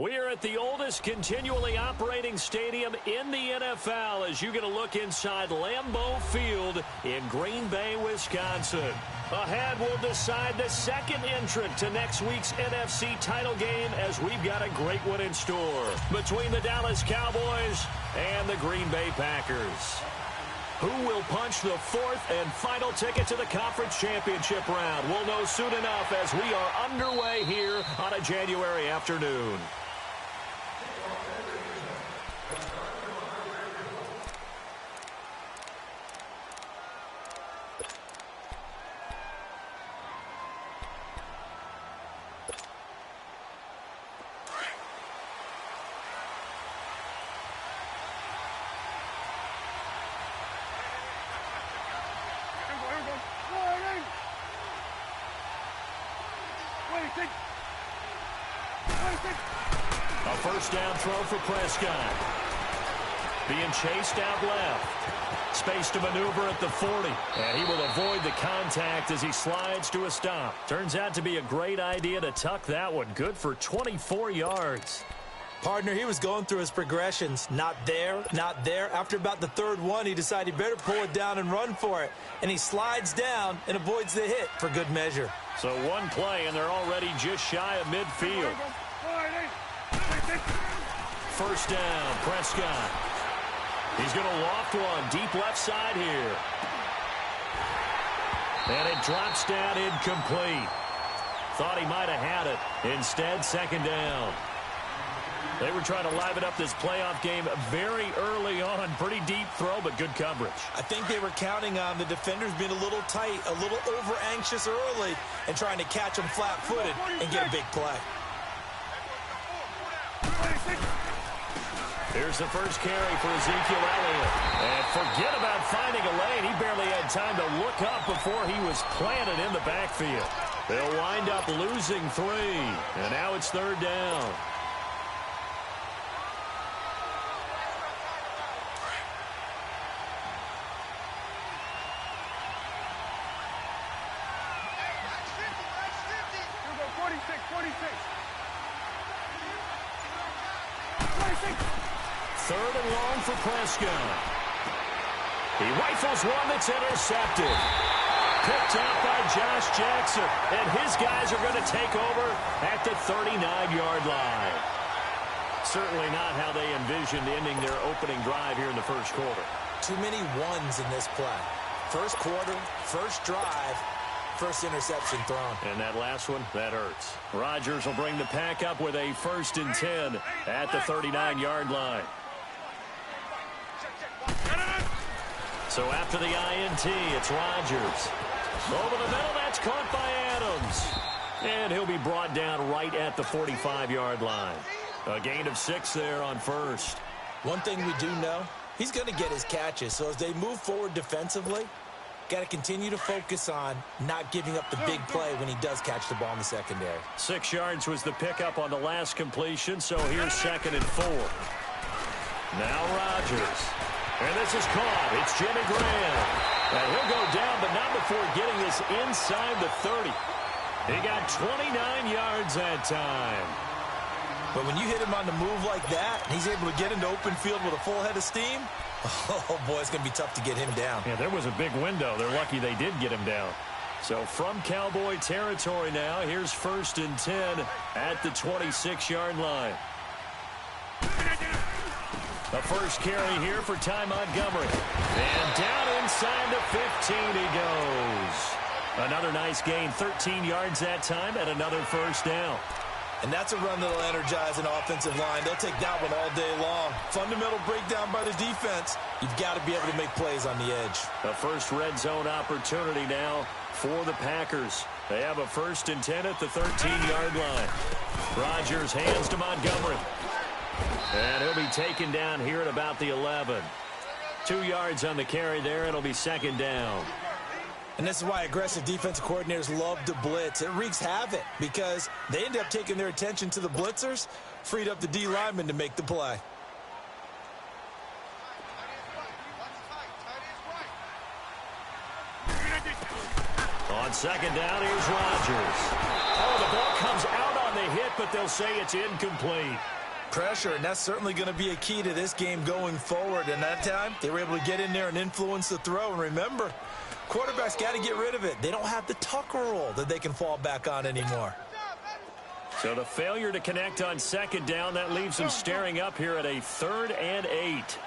We're at the oldest continually operating stadium in the NFL as you get a look inside Lambeau Field in Green Bay, Wisconsin. Ahead, we'll decide the second entrant to next week's NFC title game as we've got a great one in store between the Dallas Cowboys and the Green Bay Packers. Who will punch the fourth and final ticket to the conference championship round? We'll know soon enough as we are underway here on a January afternoon. A first down throw for Prescott. Being chased out left. Space to maneuver at the 40. And he will avoid the contact as he slides to a stop. Turns out to be a great idea to tuck that one. Good for 24 yards. Partner, he was going through his progressions. Not there, not there. After about the third one, he decided he better pull it down and run for it. And he slides down and avoids the hit for good measure. So one play, and they're already just shy of midfield. First down, Prescott. He's going to loft one deep left side here. And it drops down incomplete. Thought he might have had it. Instead, second down. They were trying to liven up this playoff game very early on. Pretty deep throw, but good coverage. I think they were counting on the defenders being a little tight, a little over-anxious early, and trying to catch them flat-footed and get a big play. Here's the first carry for Ezekiel Elliott. And forget about finding a lane. He barely had time to look up before he was planted in the backfield. They'll wind up losing 3. And now it's third down. Third and long for Prescott. He rifles one that's intercepted. Picked up by Josh Jackson. And his guys are going to take over at the 39-yard line. Certainly not how they envisioned ending their opening drive here in the first quarter. Too many ones in this play. First quarter, first drive, first interception thrown. And that last one, that hurts. Rodgers will bring the pack up with a 1st and 10 at the 39-yard line. So after the INT, it's Rodgers. Over the middle, that's caught by Adams. And he'll be brought down right at the 45-yard line. A gain of 6 there on first. One thing we do know, he's going to get his catches. So as they move forward defensively, got to continue to focus on not giving up the big play when he does catch the ball in the secondary. 6 yards was the pickup on the last completion, so here's 2nd and 4. Now Rodgers. And this is caught. It's Jimmy Graham. And he'll go down, but not before getting this inside the 30. He got 29 yards that time. But when you hit him on the move like that, and he's able to get into open field with a full head of steam, oh, boy, it's going to be tough to get him down. Yeah, there was a big window. They're lucky they did get him down. So from Cowboy territory now, here's 1st and 10 at the 26-yard line. The first carry here for Ty Montgomery. And down inside the 15 he goes. Another nice gain, 13 yards that time, and another first down. And that's a run that'll energize an offensive line. They'll take that one all day long. Fundamental breakdown by the defense. You've got to be able to make plays on the edge. The first red zone opportunity now for the Packers. They have a 1st and 10 at the 13-yard line. Rodgers hands to Montgomery. And he'll be taken down here at about the 11. 2 yards on the carry there. It'll be 2nd down. And this is why aggressive defensive coordinators love to blitz. It wreaks havoc because they end up taking their attention to the blitzers, freed up the D lineman to make the play. On 2nd down, here's Rodgers. Oh, the ball comes out on on the hit, but they'll say it's incomplete. Pressure, and that's certainly going to be a key to this game going forward. And that time, they were able to get in there and influence the throw. And remember, quarterbacks got to get rid of it. They don't have the tuck rule that they can fall back on anymore. So the failure to connect on second down, that leaves them staring up here at a 3rd and 8.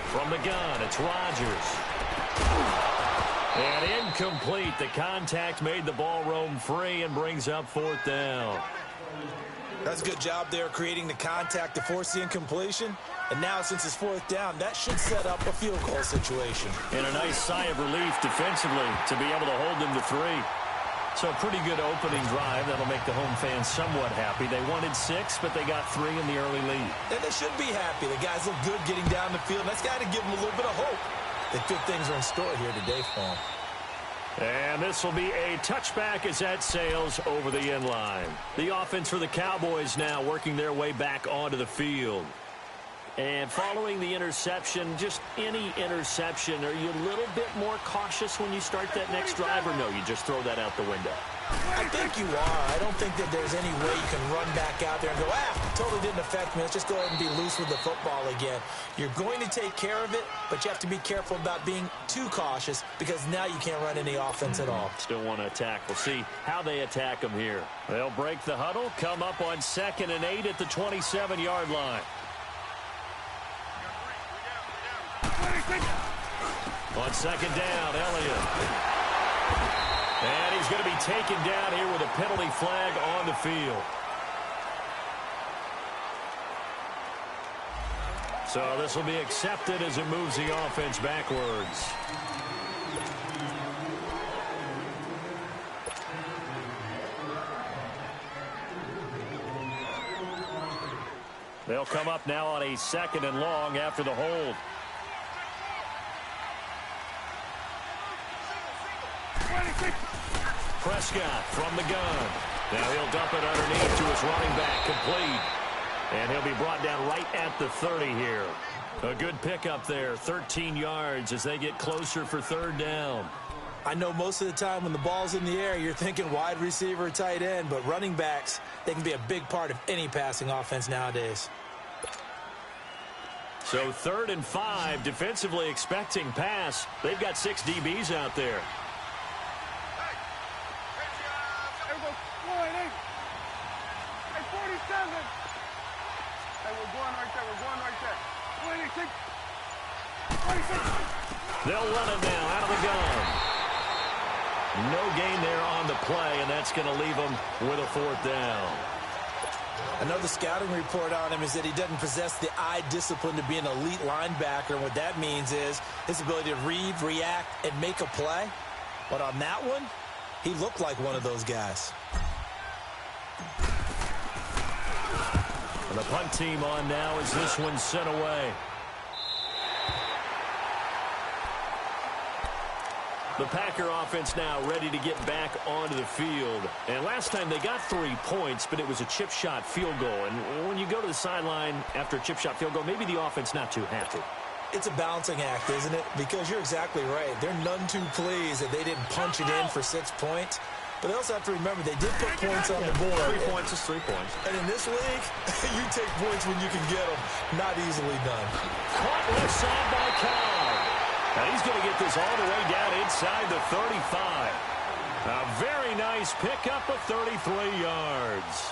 From the gun, it's Rodgers. And incomplete. The contact made the ball roam free and brings up 4th down. That's a good job there creating the contact to force the incompletion. And now, since it's 4th down, that should set up a field goal situation. And a nice sigh of relief defensively to be able to hold them to 3. So a pretty good opening drive. That'll make the home fans somewhat happy. They wanted 6, but they got 3 in the early lead. And they should be happy. The guys look good getting down the field. That's got to give them a little bit of hope that good things are in store here today for them. And this will be a touchback as that sails over the end line. The offense for the Cowboys now working their way back onto the field. And following the interception, just any interception, are you a little bit more cautious when you start that next drive, or no, you just throw that out the window? I think you are. I don't think that there's any way you can run back out there and go, totally didn't affect me. Let's just go ahead and be loose with the football again. You're going to take care of it, but you have to be careful about being too cautious because now you can't run any offense at all. Still want to attack. We'll see how they attack them here. They'll break the huddle, come up on 2nd and 8 at the 27-yard line. On 2nd down, Elliott. And he's going to be taken down here with a penalty flag on the field. So this will be accepted as it moves the offense backwards. They'll come up now on a 2nd and long after the hold. Prescott from the gun. Now he'll dump it underneath to his running back, complete. And he'll be brought down right at the 30 here. A good pickup there, 13 yards as they get closer for 3rd down. I know most of the time when the ball's in the air, you're thinking wide receiver, tight end, but running backs, they can be a big part of any passing offense nowadays. So 3rd and 5, defensively expecting pass. They've got 6 DBs out there. They'll run it now out of the gun. No gain there on the play, and that's going to leave them with a 4th down. I know the scouting report on him is that he doesn't possess the eye discipline to be an elite linebacker. And what that means is his ability to read, react, and make a play. But on that one, he looked like one of those guys. And the punt team on now as this one's sent away. The Packer offense now ready to get back onto the field. And last time they got 3 points, but it was a chip shot field goal. And when you go to the sideline after a chip shot field goal, maybe the offense not too happy. It's a balancing act, isn't it? Because you're exactly right. They're none too pleased that they didn't punch it in for 6 points. But they also have to remember they did put points on the board. 3 points is 3 points. And in this league, you take points when you can get them. Not easily done. Caught left side by Cobb. Now he's going to get this all the way down inside the 35. A very nice pickup of 33 yards.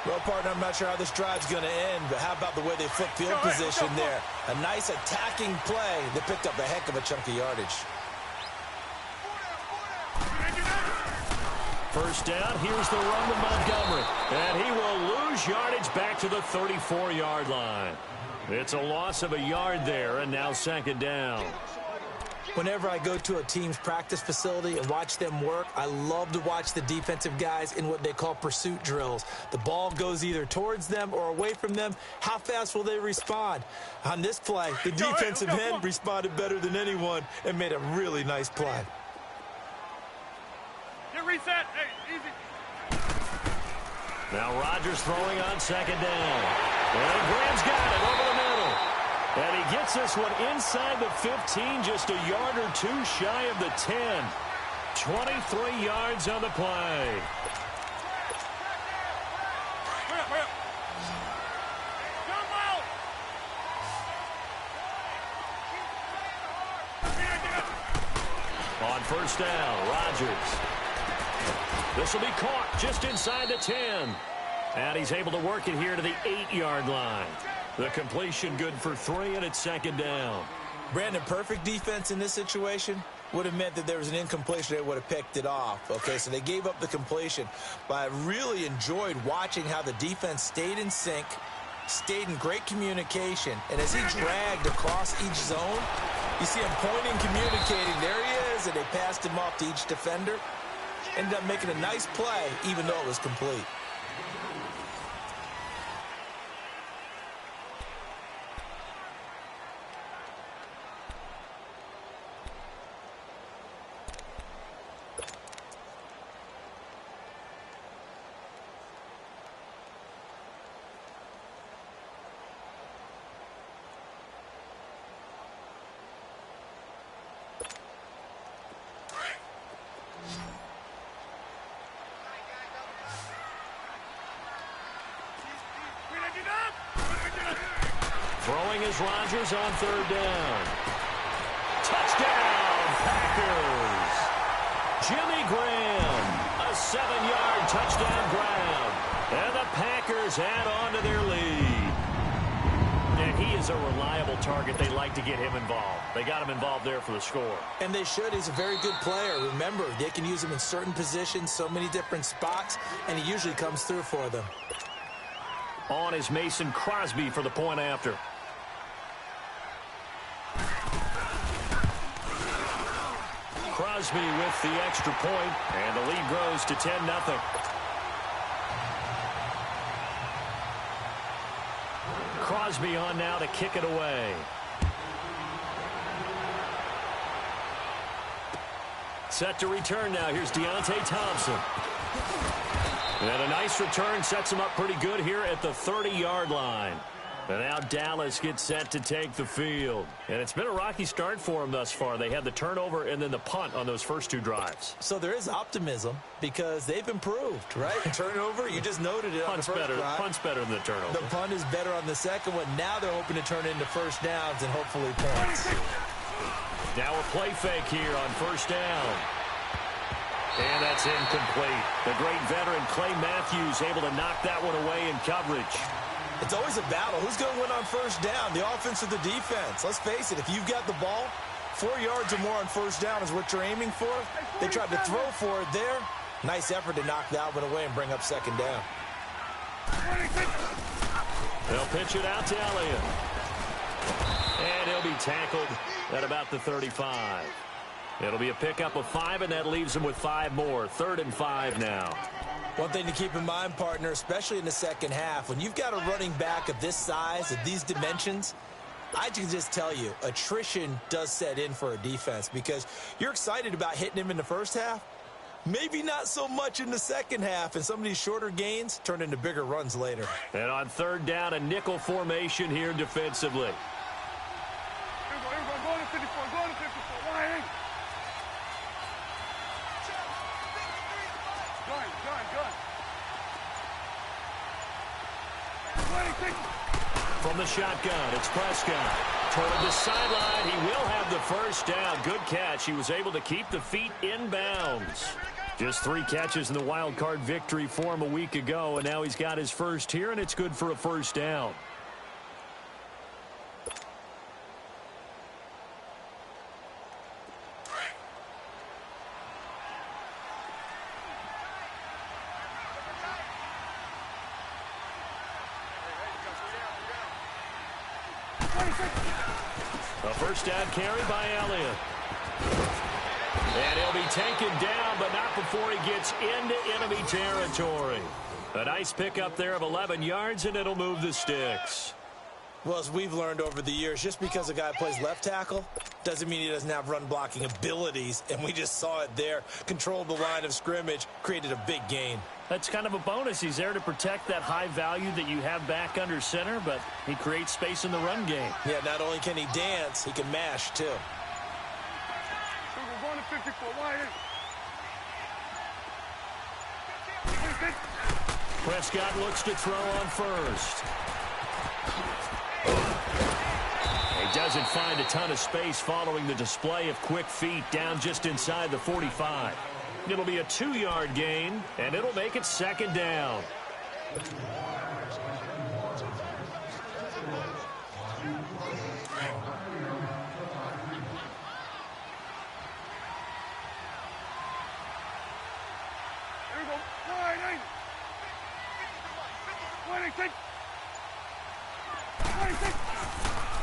Well, partner, I'm not sure how this drive's going to end, but how about the way they flip field position there? A nice attacking play that picked up a heck of a chunk of yardage. First down, here's the run to Montgomery. And he will lose yardage back to the 34-yard line. It's a loss of a yard there, and now 2nd down. Whenever I go to a team's practice facility and watch them work, I love to watch the defensive guys in what they call pursuit drills. The ball goes either towards them or away from them. How fast will they respond? On this play, the defensive end responded better than anyone and made a really nice play. Get reset. Hey, easy. Now Rodgers throwing on 2nd down. And Graham's got it over the middle. And he gets this one inside the 15, just a yard or 2 shy of the 10. 23 yards on the play. On first down, Rodgers. This will be caught just inside the 10. And he's able to work it here to the 8-yard line. The completion good for 3, and it's second down. Brandon, perfect defense in this situation would have meant that there was an incompletion. They would have picked it off. Okay, so they gave up the completion. But I really enjoyed watching how the defense stayed in sync, stayed in great communication. And as he dragged across each zone, you see him pointing, communicating. There he is, and they passed him off to each defender. Ended up making a nice play, even though it was complete. Throwing is Rodgers on third down. Touchdown, Packers. Jimmy Graham, a 7-yard touchdown grab. And the Packers add on to their lead. And he is a reliable target. They like to get him involved. They got him involved there for the score. And they should. He's a very good player. Remember, they can use him in certain positions, so many different spots, and he usually comes through for them. On is Mason Crosby for the point after. Crosby with the extra point, and the lead grows to 10-0. Crosby on now to kick it away. Set to return now. Here's Deontay Thompson. And a nice return sets him up pretty good here at the 30-yard line. And now Dallas gets set to take the field. And it's been a rocky start for them thus far. They had the turnover and then the punt on those first 2 drives. So there is optimism because they've improved, right? Turnover, you just noted it on the first drive. Punt's better than the turnover. The punt is better on the second one. Now they're hoping to turn it into first downs and hopefully points. Now a play fake here on first down. And that's incomplete. The great veteran Clay Matthews able to knock that one away in coverage. It's always a battle. Who's going to win on first down, the offense or the defense? Let's face it, if you've got the ball, 4 yards or more on first down is what you're aiming for. They tried to throw for it there. Nice effort to knock that one away and bring up second down. They'll pitch it out to Elliott. And he'll be tackled at about the 35. It'll be a pickup of 5, and that leaves him with 5 more. 3rd and 5 now. One thing to keep in mind, partner, especially in the second half, when you've got a running back of this size, of these dimensions, I can just tell you, attrition does set in for a defense because you're excited about hitting him in the first half. Maybe not so much in the second half, and some of these shorter gains turn into bigger runs later. And on 3rd down, a nickel formation here defensively. Go to 54, go to 54, wide. From the shotgun, it's Prescott. Toward the sideline, he will have the first down. Good catch. He was able to keep the feet in bounds. Just 3 catches in the wild card victory for him a week ago, and now he's got his first here, and it's good for a first down. A first down carry by Elliott. And he'll be taken down, but not before he gets into enemy territory. A nice pickup there of 11 yards, and it'll move the sticks. Well, as we've learned over the years, just because a guy plays left tackle doesn't mean he doesn't have run blocking abilities, and we just saw it there. Controlled the line of scrimmage, created a big gain. That's kind of a bonus. He's there to protect that high value that you have back under center, but he creates space in the run game. Yeah, not only can he dance, he can mash, too. We're going to 54, wide. Prescott looks to throw on first. He doesn't find a ton of space following the display of quick feet down just inside the 45. It'll be a 2-yard gain, and it'll make it second down.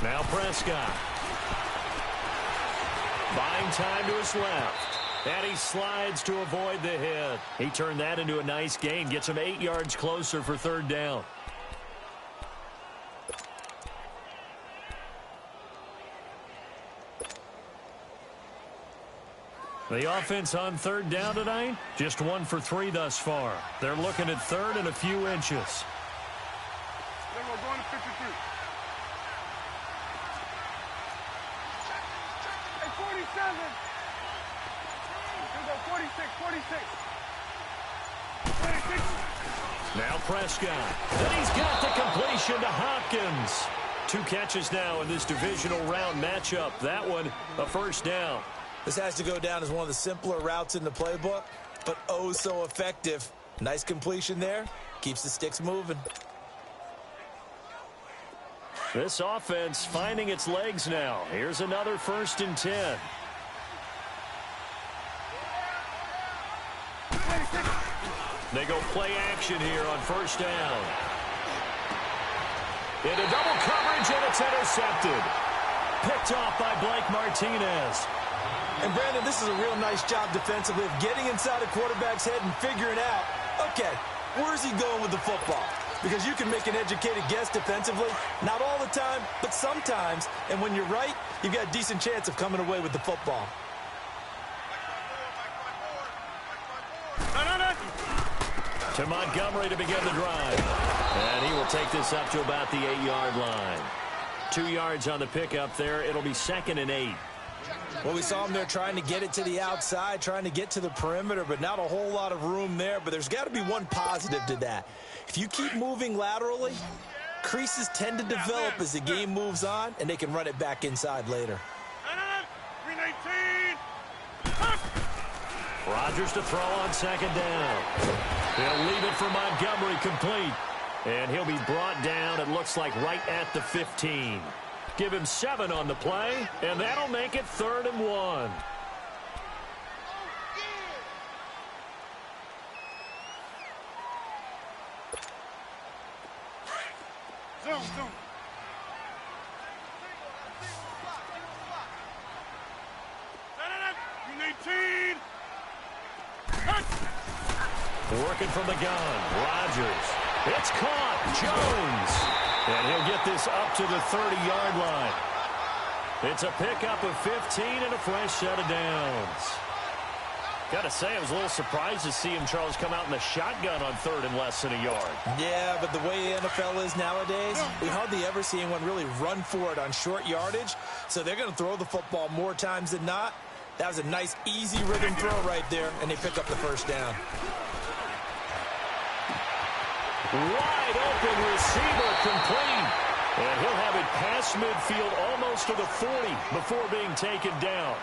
Now Prescott. Buying time to his left. And he slides to avoid the hit. He turned that into a nice gain. Gets him 8 yards closer for third down. The offense on third down tonight, just 1 for 3 thus far. They're looking at third and a few inches. Then we're going to 53. Hey, 47. Here we go, 46, 46. 46. Now Prescott. And he's got the completion to Hopkins. 2 catches now in this divisional round matchup. That one, a first down. This has to go down as one of the simpler routes in the playbook, but oh so effective. Nice completion there. Keeps the sticks moving. This offense finding its legs now. Here's another 1st and 10. They go play action here on first down. Into double coverage, and it's intercepted. Picked off by Blake Martinez. And, Brandon, this is a real nice job defensively of getting inside a quarterback's head and figuring out, okay, where's he going with the football? Because you can make an educated guess defensively, not all the time, but sometimes. And when you're right, you've got a decent chance of coming away with the football. To Montgomery to begin the drive. And he will take this up to about the 8-yard line. 2 yards on the pickup there. It'll be 2nd and 8. Well, we saw him there trying to get it to the outside, trying to get to the perimeter, but not a whole lot of room there. But there's got to be one positive to that. If you keep moving laterally, creases tend to develop as the game moves on, and they can run it back inside later. Rodgers to throw on 2nd down. He'll leave it for Montgomery complete. And he'll be brought down, it looks like, right at the 15. Give him 7 on the play, and that'll make it 3rd and 1. Zoom. Working from the gun, Rodgers. It's caught, Jones. And he'll get this up to the 30-yard line. It's a pickup of 15 and a fresh set of downs. Got to say, I was a little surprised to see him, Charles, come out in the shotgun on 3rd and less than a yard. Yeah, but the way the NFL is nowadays, we hardly ever see anyone really run for it on short yardage. So they're going to throw the football more times than not. That was a nice, easy rhythm throw right there, and they pick up the first down. Wide open receiver complete. And he'll have it past midfield almost to the 40 before being taken down.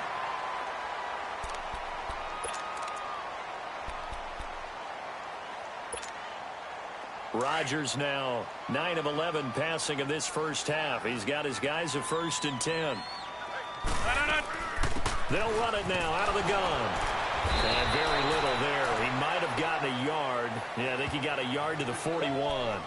Rodgers now 9 of 11 passing in this first half. He's got his guys at 1st and 10. They'll run it now out of the gun. And very little there. He might have gotten a yard. Yeah, I think he got a yard to the 41.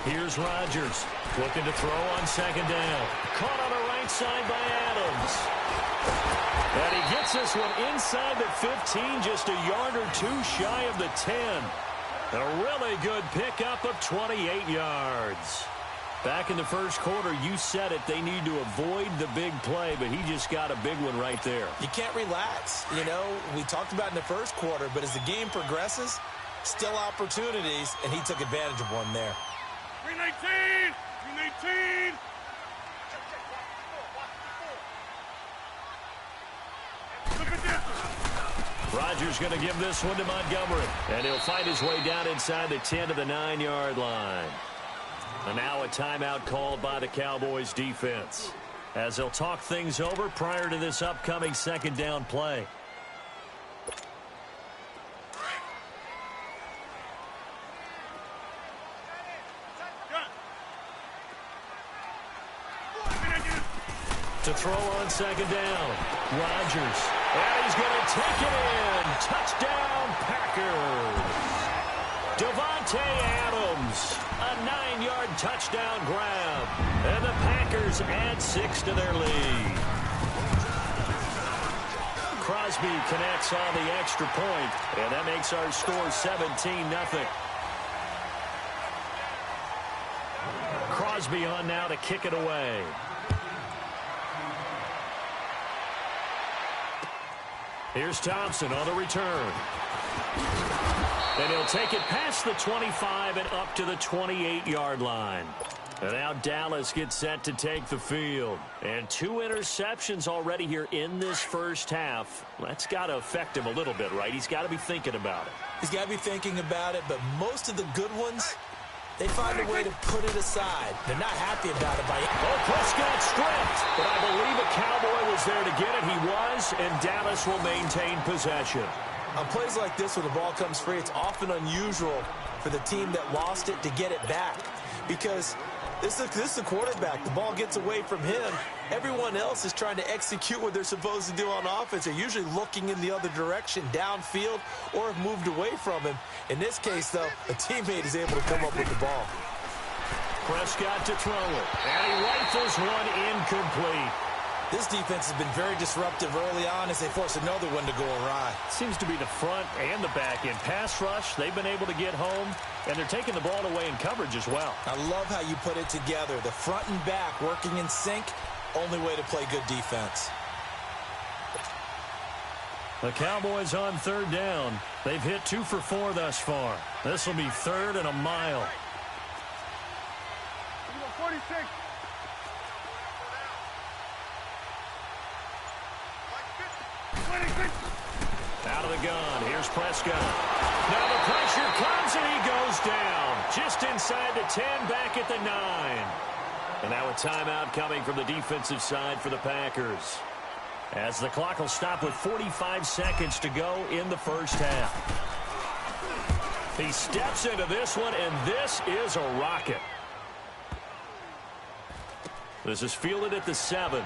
Here's Rodgers looking to throw on second down. Caught on the right side by Adams. And he gets this one inside the 15, just a yard or two shy of the 10. A really good pickup of 28 yards. Back in the first quarter, you said it, they need to avoid the big play, but he just got a big one right there. You can't relax. You know, we talked about in the first quarter, but as the game progresses, still opportunities, and he took advantage of one there. 319! 319! Look at this! Rodgers going to give this one to Montgomery, and he'll fight his way down inside the 10 to the 9-yard line. And now a timeout called by the Cowboys defense, as they'll talk things over prior to this upcoming second down play. To throw on second down, Rodgers. And he's going to take it in. Touchdown, Packers. Devontae Adams, a 9-yard touchdown grab. And the Packers add 6 to their lead. Crosby connects on the extra point, and that makes our score 17-0. Crosby on now to kick it away. Here's Thompson on the return. And he'll take it past the 25 and up to the 28-yard line. And now Dallas gets set to take the field. And 2 interceptions already here in this first half. That's got to affect him a little bit, right? He's got to be thinking about it. He's got to be thinking about it, but most of the good ones, they find a way to put it aside. They're not happy about it by it. Oh, Prescott stripped, but I believe a Cowboy was there to get it. He was, and Dallas will maintain possession. On plays like this, when the ball comes free, it's often unusual for the team that lost it to get it back, because this is a quarterback. The ball gets away from him. Everyone else is trying to execute what they're supposed to do on offense. They're usually looking in the other direction, downfield, or have moved away from him. In this case, though, a teammate is able to come up with the ball. Prescott to throw it, and he rifles one incomplete. This defense has been very disruptive early on as they force another one to go awry. Seems to be the front and the back end. Pass rush, they've been able to get home, and they're taking the ball away in coverage as well. I love how you put it together. The front and back working in sync, only way to play good defense. The Cowboys on third down. They've hit 2 for 4 thus far. This will be 3rd and a mile. 46. Out of the gun. Here's Prescott. Now the pressure comes and he goes down. Just inside the 10, back at the 9. And now a timeout coming from the defensive side for the Packers, as the clock will stop with 45 seconds to go in the first half. He steps into this one, and this is a rocket. This is fielded at the 7.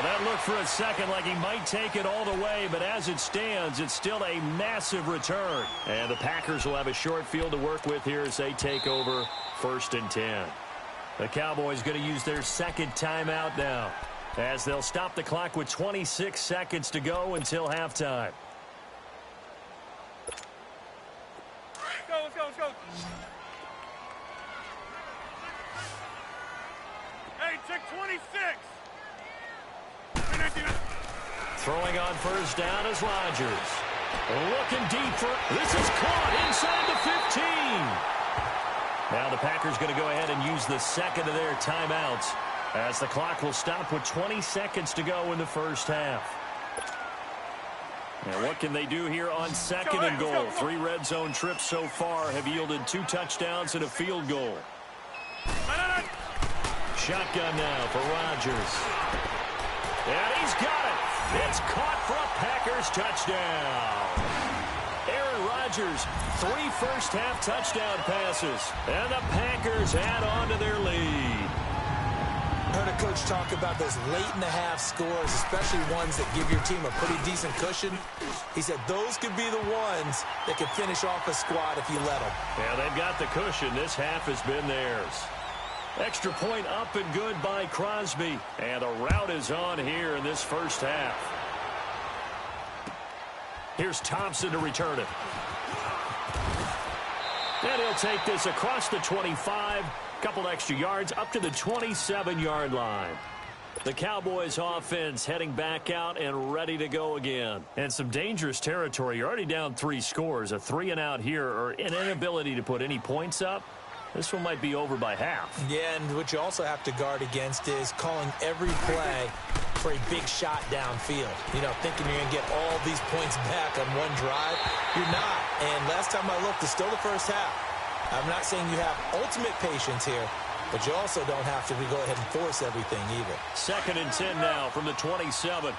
That looked for a second like he might take it all the way, but as it stands, it's still a massive return. And the Packers will have a short field to work with here as they take over 1st and 10. The Cowboys going to use their second timeout now, as they'll stop the clock with 26 seconds to go until halftime. Let's go. Hey, check 26. Throwing on first down is Rodgers. Looking deep for... This is caught inside the 15. Now the Packers going to go ahead and use the second of their timeouts, as the clock will stop with 20 seconds to go in the first half. Now what can they do here on 2nd and goal? 3 red zone trips so far have yielded 2 touchdowns and a field goal. Shotgun now for Rodgers. And he's got it. It's caught for a Packers touchdown. Aaron Rodgers, 3 first-half touchdown passes. And the Packers add on to their lead. I heard a coach talk about those late-in-the-half scores, especially ones that give your team a pretty decent cushion. He said those could be the ones that could finish off a squad if you let them. Yeah, they've got the cushion. This half has been theirs. Extra point up and good by Crosby. And the rout is on here in this first half. Here's Thompson to return it. And he'll take this across the 25. Couple extra yards up to the 27-yard line. The Cowboys offense heading back out and ready to go again. And some dangerous territory. You're already down 3 scores. A 3-and-out here or an inability to put any points up. This one might be over by half. Yeah, and what you also have to guard against is calling every play for a big shot downfield. You know, thinking you're going to get all these points back on one drive. You're not. And last time I looked, it's still the first half. I'm not saying you have ultimate patience here, but you also don't have to go ahead and force everything either. 2nd and 10 now from the 27.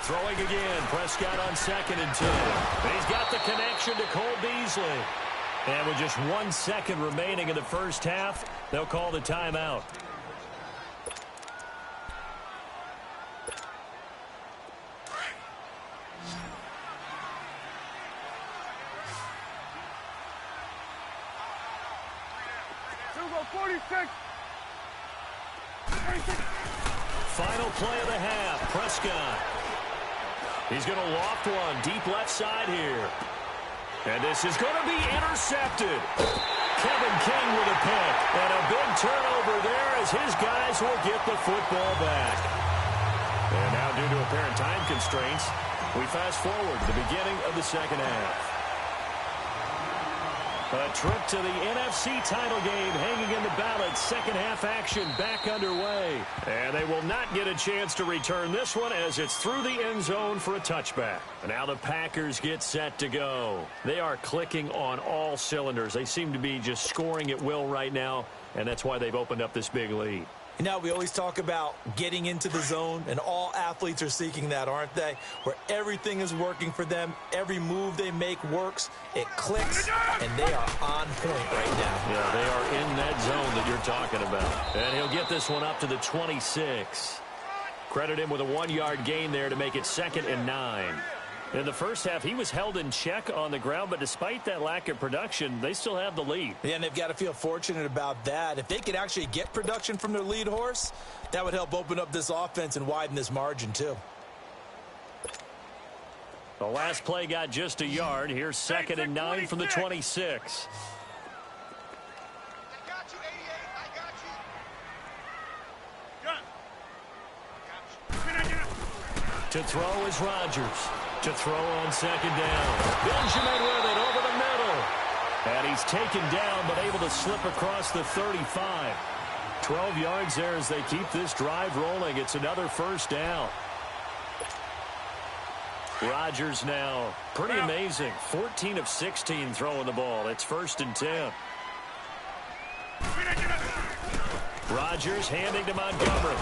Throwing again, Prescott on 2nd and 10. He's got the connection to Cole Beasley. And with just 1 second remaining in the first half, they'll call the timeout. Final play of the half, Prescott. He's going to loft one deep left side here. And this is going to be intercepted. Kevin King with a pick. And a big turnover there as his guys will get the football back. And now due to apparent time constraints, we fast forward to the beginning of the second half. A trip to the NFC title game hanging in the balance. Second half action back underway. And they will not get a chance to return this one as it's through the end zone for a touchback. And now the Packers get set to go. They are clicking on all cylinders. They seem to be just scoring at will right now, and that's why they've opened up this big lead. You know, we always talk about getting into the zone, and all athletes are seeking that, aren't they? Where everything is working for them, every move they make works, it clicks, and they are on point right now. Yeah, they are in that zone that you're talking about. And he'll get this one up to the 26. Credit him with a 1-yard gain there to make it 2nd and 9. In the first half, he was held in check on the ground, but despite that lack of production, they still have the lead. Yeah, and they've got to feel fortunate about that. If they could actually get production from their lead horse, that would help open up this offense and widen this margin, too. The last play got just a yard. Here's 2nd and 9 from the 26. To throw is Rodgers. To throw on 2nd down. Benjamin with it over the middle. And he's taken down but able to slip across the 35. 12 yards there as they keep this drive rolling. It's another first down. Rodgers now pretty amazing. 14 of 16 throwing the ball. It's 1st and 10. Rodgers handing to Montgomery.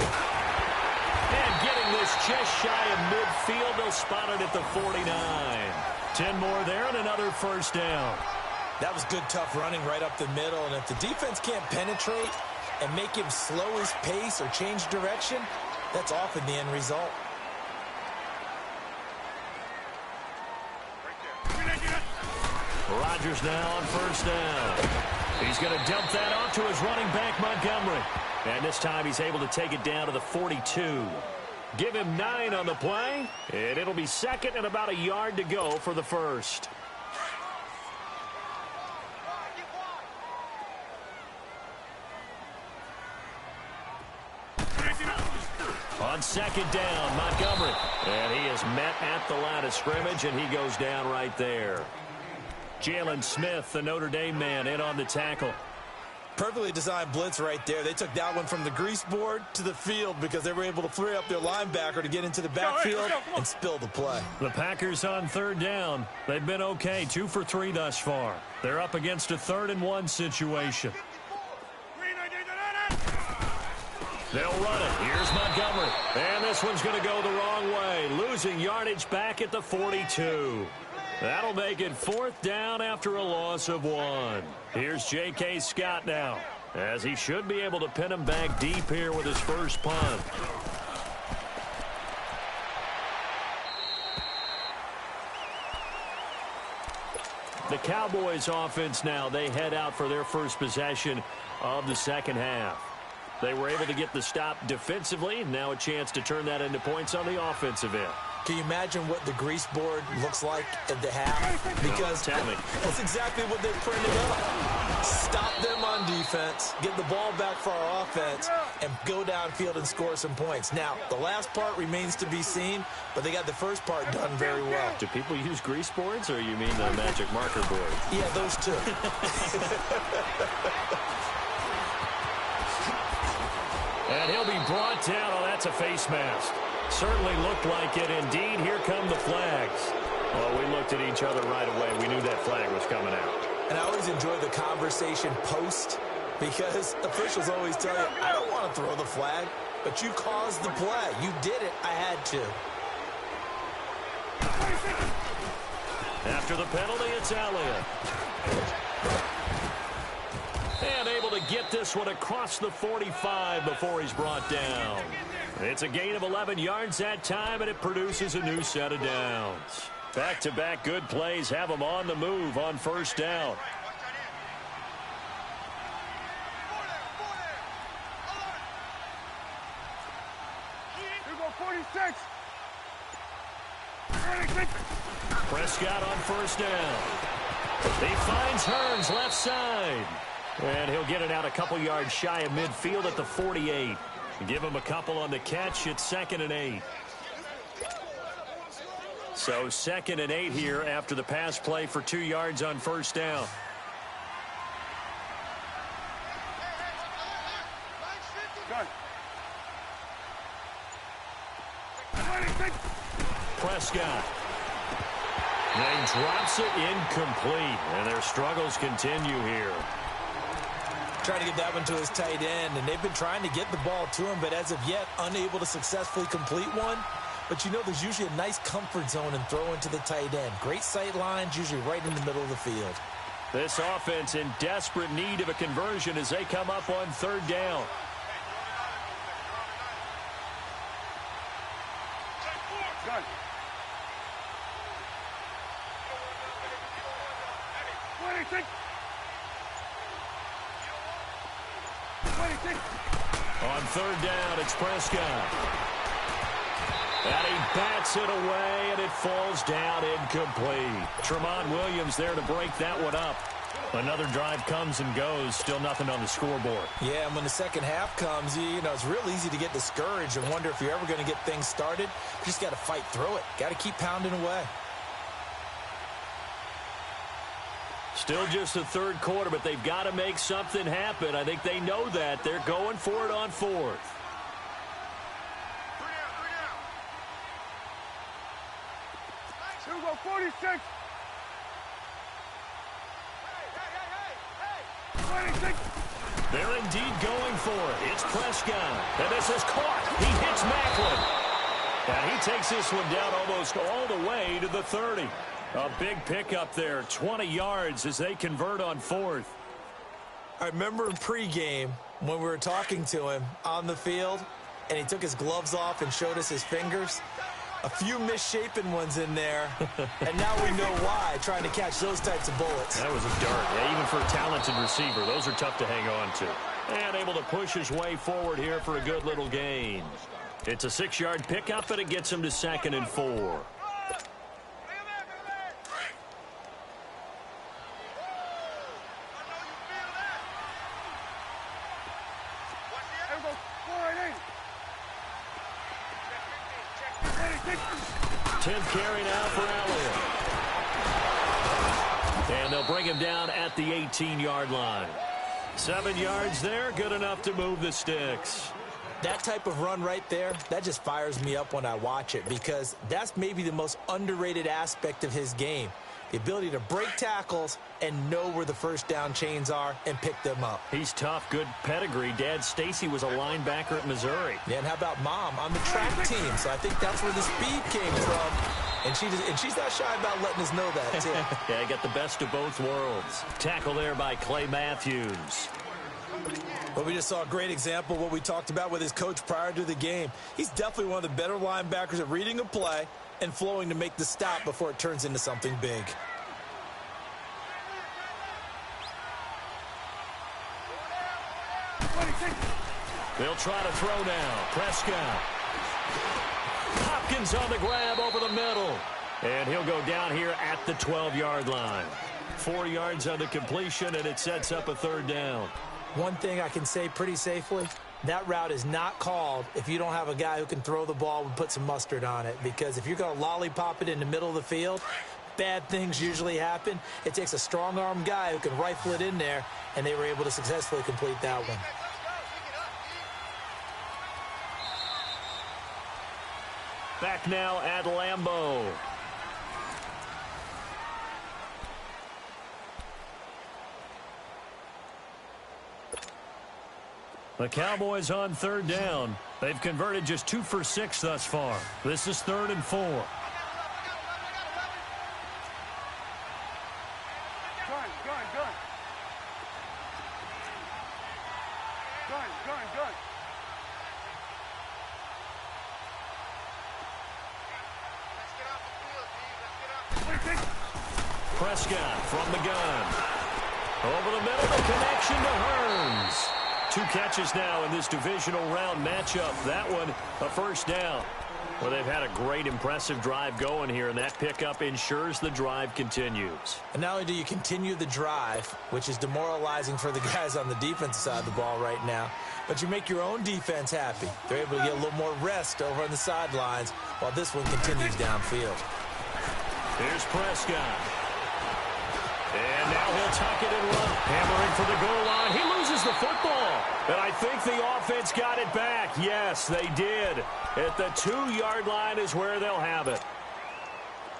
And getting this just shy of midfield. They'll spot it at the 49. 10 more there and another first down. That was good, tough running right up the middle. And if the defense can't penetrate and make him slow his pace or change direction, that's often the end result. Rodgers now on 1st down. He's going to dump that off to his running back, Montgomery. And this time he's able to take it down to the 42. Give him 9 on the play, and it'll be 2nd and about a yard to go for the first. On 2nd down, Montgomery. And he is met at the line of scrimmage, and he goes down right there. Jalen Smith, the Notre Dame man, in on the tackle. Perfectly designed blitz right there. They took that one from the grease board to the field because they were able to free up their linebacker to get into the backfield and spill the play. The Packers on 3rd down. They've been okay, 2 for 3 thus far. They're up against a 3rd and 1 situation. They'll run it. Here's Montgomery. And this one's going to go the wrong way. Losing yardage back at the 42. That'll make it 4th down after a loss of 1. Here's J.K. Scott now, as he should be able to pin him back deep here with his first punt. The Cowboys offense now, they head out for their first possession of the second half. They were able to get the stop defensively. Now a chance to turn that into points on the offensive end. Can you imagine what the grease board looks like at the half? Because tell me. That's exactly what they printed up. Stop them on defense, get the ball back for our offense, and go downfield and score some points. Now, the last part remains to be seen, but they got the first part done very well. Do people use grease boards, or you mean the magic marker board? Yeah, those two. And he'll be brought down. Oh, that's a face mask. Certainly looked like it. Indeed, here come the flags. Well, we looked at each other right away. We knew that flag was coming out. And I always enjoy the conversation post, because officials always tell you, I don't want to throw the flag, but you caused the play. You did it. I had to. After the penalty, it's Elliott. And able to get this one across the 45 before he's brought down. It's a gain of 11 yards that time, and it produces a new set of downs. Back-to-back good plays have them on the move on first down. Here go 46. 26. Prescott on first down. He finds Hearns left side. And he'll get it out a couple yards shy of midfield at the 48. Give him a couple on the catch. It's 2nd and 8. So 2nd and 8 here after the pass play for 2 yards on first down. Good. 26. Prescott. And he drops it incomplete. And their struggles continue here. Trying to get that one to his tight end, and they've been trying to get the ball to him, but as of yet, unable to successfully complete one. But you know, there's usually a nice comfort zone in throwing to the tight end. Great sight lines, usually right in the middle of the field. This offense in desperate need of a conversion as they come up on 3rd down. Good. 26. 26. On 3rd down, it's Prescott. And he bats it away, and it falls down incomplete. Tremont Williams there to break that one up. Another drive comes and goes. Still nothing on the scoreboard. Yeah, and when the second half comes, you know, it's real easy to get discouraged and wonder if you're ever going to get things started. You just got to fight through it. Got to keep pounding away. Still just the 3rd quarter, but they've got to make something happen. I think they know that. They're going for it on 4th. Here we go 46. 26. They're indeed going for it. It's Prescott. And this is caught. He hits Macklin. And he takes this one down almost all the way to the 30. A big pickup there, 20 yards as they convert on 4th. I remember in pregame when we were talking to him on the field, and he took his gloves off and showed us his fingers. A few misshapen ones in there, and now we know why, trying to catch those types of bullets. That was a dart. Yeah, even for a talented receiver, those are tough to hang on to. And able to push his way forward here for a good little gain. It's a 6-yard pickup, and it gets him to 2nd and 4. Here we go 488. 10th carry now for Elliott. And they'll bring him down at the 18-yard line. 7 yards there, good enough to move the sticks. That type of run right there, that just fires me up when I watch it, because that's maybe the most underrated aspect of his game. The ability to break tackles and know where the first down chains are and pick them up. He's tough, good pedigree. Dad Stacy was a linebacker at Missouri. Yeah, and how about Mom on the track team? So I think that's where the speed came from. And she's not shy about letting us know that, too. Yeah, I got the best of both worlds. Tackle there by Clay Matthews. Well, we just saw a great example of what we talked about with his coach prior to the game. He's definitely one of the better linebackers at reading a play and flowing to make the stop before it turns into something big. They'll try to throw now. Prescott. Hopkins on the grab over the middle. And he'll go down here at the 12-yard line. 4 yards on the completion, and it sets up a third down. One thing I can say pretty safely, that route is not called if you don't have a guy who can throw the ball and put some mustard on it. Because if you're going to lollipop it in the middle of the field, bad things usually happen. It takes a strong-arm guy who can rifle it in there, and they were able to successfully complete that one. Back now at Lambeau. The Cowboys on third down. They've converted just 2 for 6 thus far. This is 3rd and 4. Gun. Prescott from the gun. Over the middle, the connection to Hearns. 2 catches now in this divisional round matchup. That one, a first down. Well, they've had a great, impressive drive going here, and that pickup ensures the drive continues. And not only do you continue the drive, which is demoralizing for the guys on the defensive side of the ball right now, but you make your own defense happy. They're able to get a little more rest over on the sidelines while this one continues downfield. Here's Prescott. And now he'll tuck it and run. Hammering for the goal line. He loses the football. And I think the offense got it back. Yes, they did. At the 2-yard line is where they'll have it.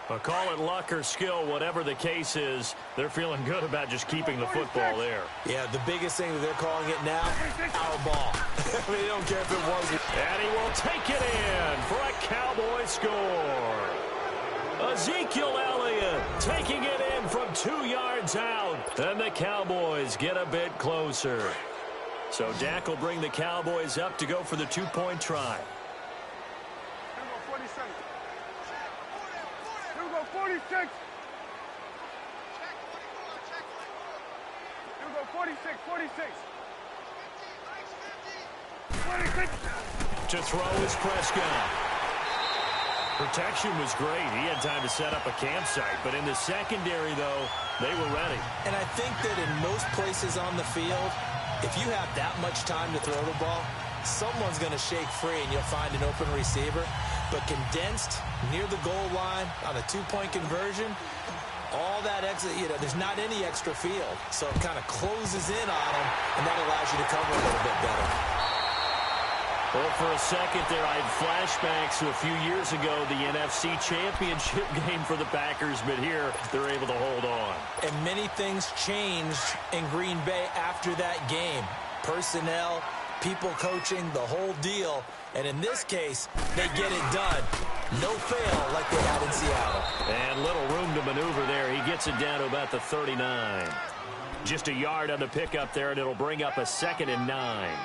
But call it luck or skill, whatever the case is, they're feeling good about just keeping the football there. Yeah, the biggest thing that they're calling it now, our ball. I mean, they don't care if it was. And he will take it in for a Cowboy score. Ezekiel Elliott taking it in from 2 yards out. And the Cowboys get a bit closer. So Dak will bring the Cowboys up to go for the 2-point try. 46. 46. 26. To throw is Prescott. Protection was great. He had time to set up a campsite. But in the secondary, though, they were ready. And I think that in most places on the field, if you have that much time to throw the ball, someone's going to shake free and you'll find an open receiver. But condensed near the goal line on a 2-point conversion, all that extra, there's not any extra field. So it kind of closes in on them, and that allows you to cover a little bit better. Well, for a second there, I had flashbacks to a few years ago, the NFC Championship game for the Packers, but here they're able to hold on. And many things changed in Green Bay after that game. Personnel, people coaching, the whole deal. And in this case, they get it done. No fail like they had in Seattle. And little room to maneuver there. He gets it down to about the 39. Just a yard on the pickup there, and it'll bring up a 2nd and 9.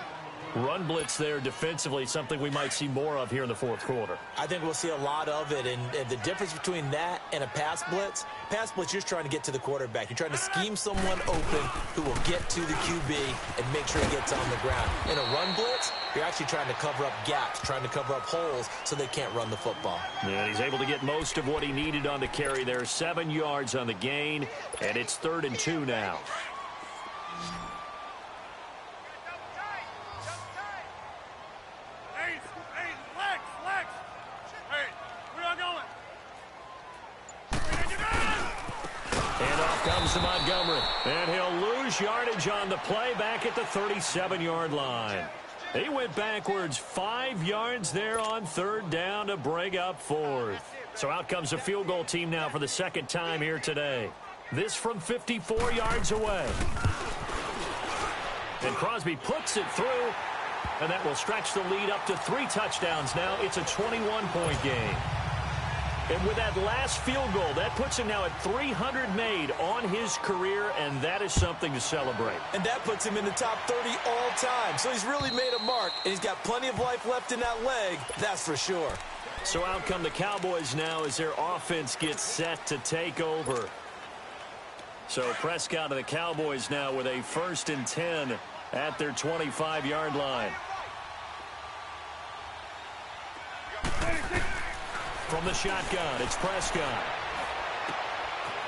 Run blitz there defensively, something we might see more of here in the fourth quarter. I think we'll see a lot of it, and the difference between that and a pass blitz, you're just trying to get to the quarterback. You're trying to scheme someone open who will get to the QB and make sure he gets on the ground. In a run blitz, you're actually trying to cover up gaps, trying to cover up holes so they can't run the football. And he's able to get most of what he needed on the carry there. 7 yards on the gain, and it's 3rd and 2 now. Comes to Montgomery, and he'll lose yardage on the play back at the 37-yard line. He went backwards 5 yards there on 3rd down to bring up 4th. So out comes a field goal team now for the 2nd time here today. This from 54 yards away. And Crosby puts it through, and that will stretch the lead up to 3 touchdowns now. It's a 21-point game. And with that last field goal, that puts him now at 300 made on his career, and that is something to celebrate. And that puts him in the top 30 all time. So he's really made a mark, and he's got plenty of life left in that leg, that's for sure. So out come the Cowboys now as their offense gets set to take over. So Prescott and the Cowboys now with a 1st and 10 at their 25-yard line. From the shotgun, it's Prescott.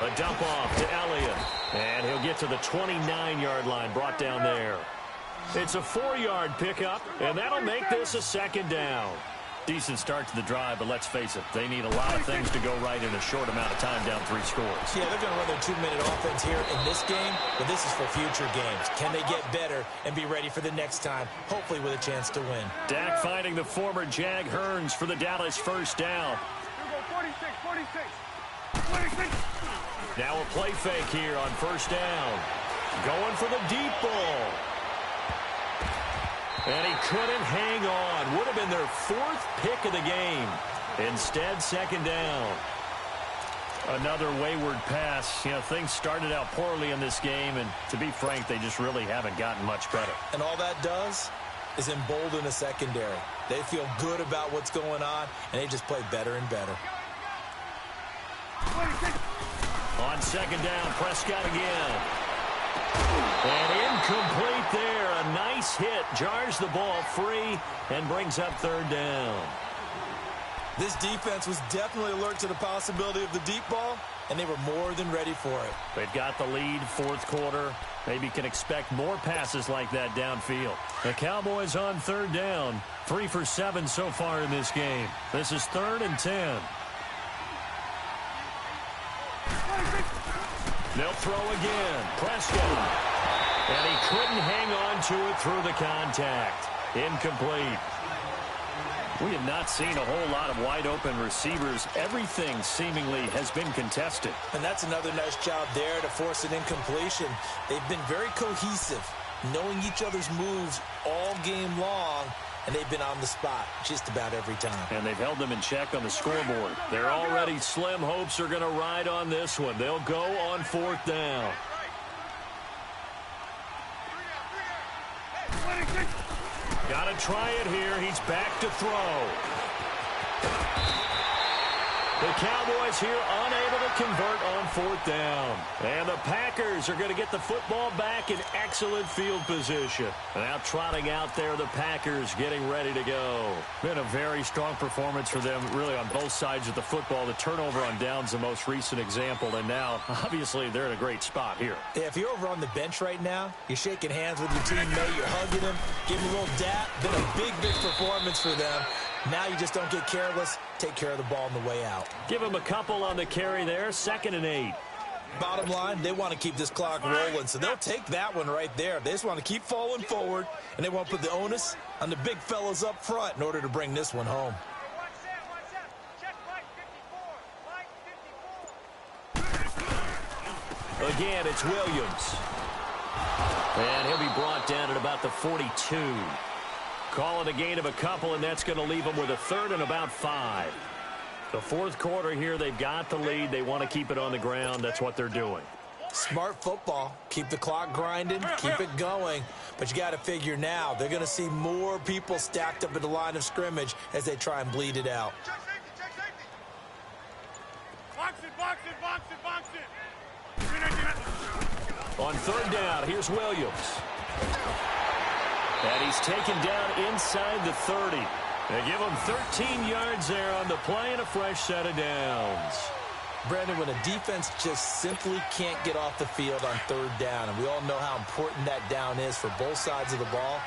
A dump off to Elliott. And he'll get to the 29-yard line, brought down there. It's a 4-yard pickup, and that'll make this a 2nd down. Decent start to the drive, but let's face it, they need a lot of things to go right in a short amount of time, down 3 scores. Yeah, they're going to run their 2-minute offense here in this game, but this is for future games. Can they get better and be ready for the next time, hopefully with a chance to win? Dak finding the former Jag Hearns for the Dallas 1st down. 46. Now a play fake here on 1st down. Going for the deep ball. And he couldn't hang on. Would have been their 4th pick of the game. Instead, 2nd down. Another wayward pass. You know, things started out poorly in this game, and to be frank, they just really haven't gotten much better. And all that does is embolden the secondary. They feel good about what's going on, and they just play better and better. On 2nd down, Prescott again. And incomplete there. A nice hit. Jars the ball free and brings up 3rd down. This defense was definitely alert to the possibility of the deep ball, and they were more than ready for it. They've got the lead, 4th quarter. Maybe can expect more passes like that downfield. The Cowboys on 3rd down. 3 for 7 so far in this game. This is 3rd and 10. They'll throw again. Prescott. And he couldn't hang on to it through the contact. Incomplete. We have not seen a whole lot of wide-open receivers. Everything seemingly has been contested. And that's another nice job there to force an incompletion. They've been very cohesive, knowing each other's moves all game long, and they've been on the spot just about every time. And they've held them in check on the scoreboard. They're already slim hopes are going to ride on this one. They'll go on 4th down. Got to try it here. He's back to throw. The Cowboys here unable to convert on 4th down. And the Packers are going to get the football back in excellent field position. Now trotting out there, the Packers getting ready to go. Been a very strong performance for them, really, on both sides of the football. The turnover on downs, the most recent example. And now, obviously, they're in a great spot here. Yeah, if you're over on the bench right now, you're shaking hands with your teammate, you're hugging him, giving him a little dap. Been a big, big performance for them. Now you just don't get careless. Take care of the ball on the way out. Give him a couple on the carry there. 2nd and 8. Bottom line, they want to keep this clock rolling, so they'll take that one right there. They just want to keep falling forward, and they want to put the onus on the big fellas up front in order to bring this one home. Again, it's Williams. And he'll be brought down at about the 42. Call it a gain of a couple, and that's going to leave them with a 3rd and about 5. The 4th quarter here, they've got the lead. They want to keep it on the ground. That's what they're doing. Smart football. Keep the clock grinding. Keep it going. But you got to figure now, they're going to see more people stacked up at the line of scrimmage as they try and bleed it out. Box it. On 3rd down, here's Williams. And he's taken down inside the 30. They give him 13 yards there on the play and a fresh set of downs. Brandon, when a defense just simply can't get off the field on 3rd down, and we all know how important that down is for both sides of the ball,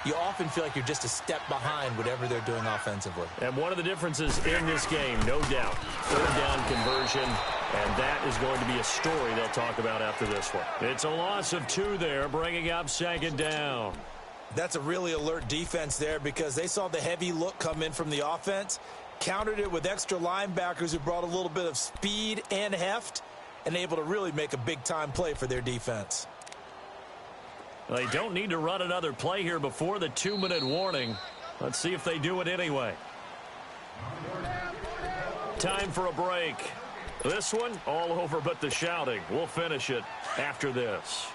you often feel like you're just a step behind whatever they're doing offensively. And one of the differences in this game, no doubt, 3rd down conversion, and that is going to be a story they'll talk about after this one. It's a loss of 2 there, bringing up 2nd down. That's a really alert defense there because they saw the heavy look come in from the offense, countered it with extra linebackers who brought a little bit of speed and heft, and able to really make a big-time play for their defense. They don't need to run another play here before the 2-minute warning. Let's see if they do it anyway. Time for a break. This one, all over but the shouting. We'll finish it after this.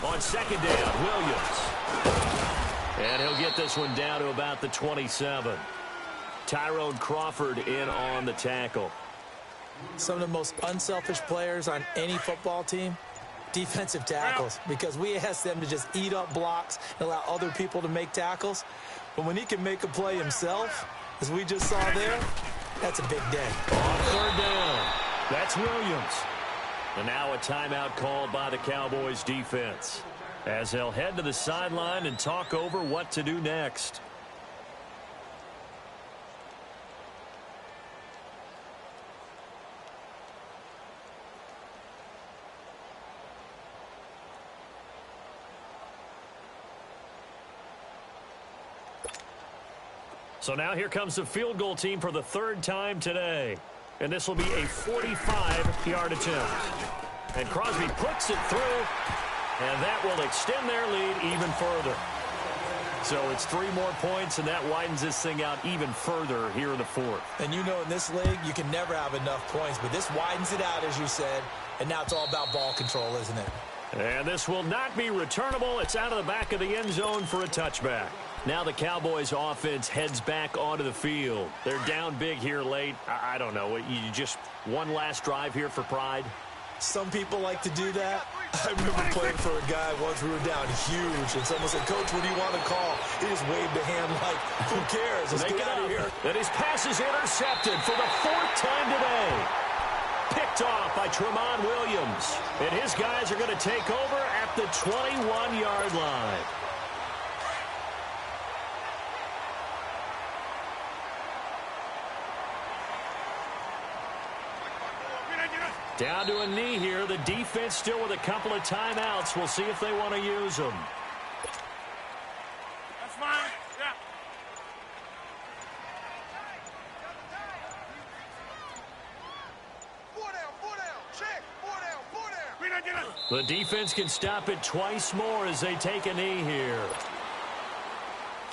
On second down, Williams. And he'll get this one down to about the 27. Tyrone Crawford in on the tackle. Some of the most unselfish players on any football team, defensive tackles, because we ask them to just eat up blocks and allow other people to make tackles. But when he can make a play himself, as we just saw there, that's a big day. On third down, that's Williams. And now a timeout called by the Cowboys defense, as they'll head to the sideline and talk over what to do next. So now here comes the field goal team for the third time today. And this will be a 45-yard attempt. And Crosby puts it through, and that will extend their lead even further. So it's 3 more points, and that widens this thing out even further here in the fourth. And you know in this league, you can never have enough points, but this widens it out, as you said, and now it's all about ball control, isn't it? And this will not be returnable. It's out of the back of the end zone for a touchback. Now the Cowboys offense heads back onto the field. They're down big here late. I don't know. You just one last drive here for pride? Some people like to do that. I remember playing for a guy once we were down huge, and someone said, "Coach, what do you want to call?" He just waved a hand like, "Who cares? Let's get out of here." And his pass is intercepted for the 4th time today. Picked off by Tramon Williams. And his guys are going to take over at the 21-yard line. Down to a knee here. The defense still with a couple of timeouts. We'll see if they want to use them. That's fine. Yeah. The defense can stop it twice more as they take a knee here.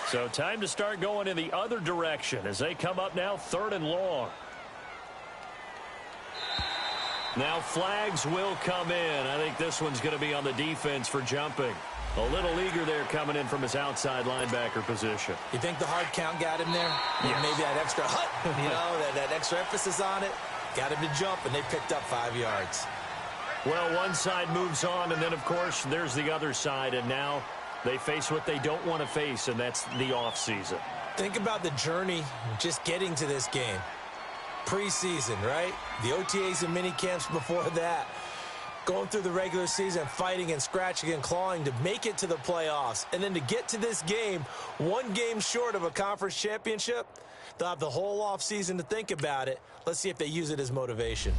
So time to start going in the other direction as they come up now 3rd and long. Now flags will come in. I think this one's going to be on the defense for jumping. A little eager there coming in from his outside linebacker position. You think the hard count got him there? Yes. Maybe that extra that extra emphasis on it got him to jump, and they picked up 5 yards. Well, one side moves on, and then, of course, there's the other side, and now they face what they don't want to face, and that's the offseason. Think about the journey just getting to this game. Preseason, right? The OTAs and mini camps before that. Going through the regular season, fighting and scratching and clawing to make it to the playoffs. And then to get to this game, 1 game short of a conference championship, they'll have the whole offseason to think about it. Let's see if they use it as motivation.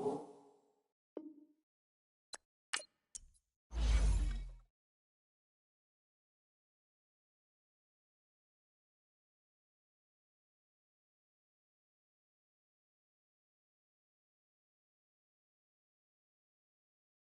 you.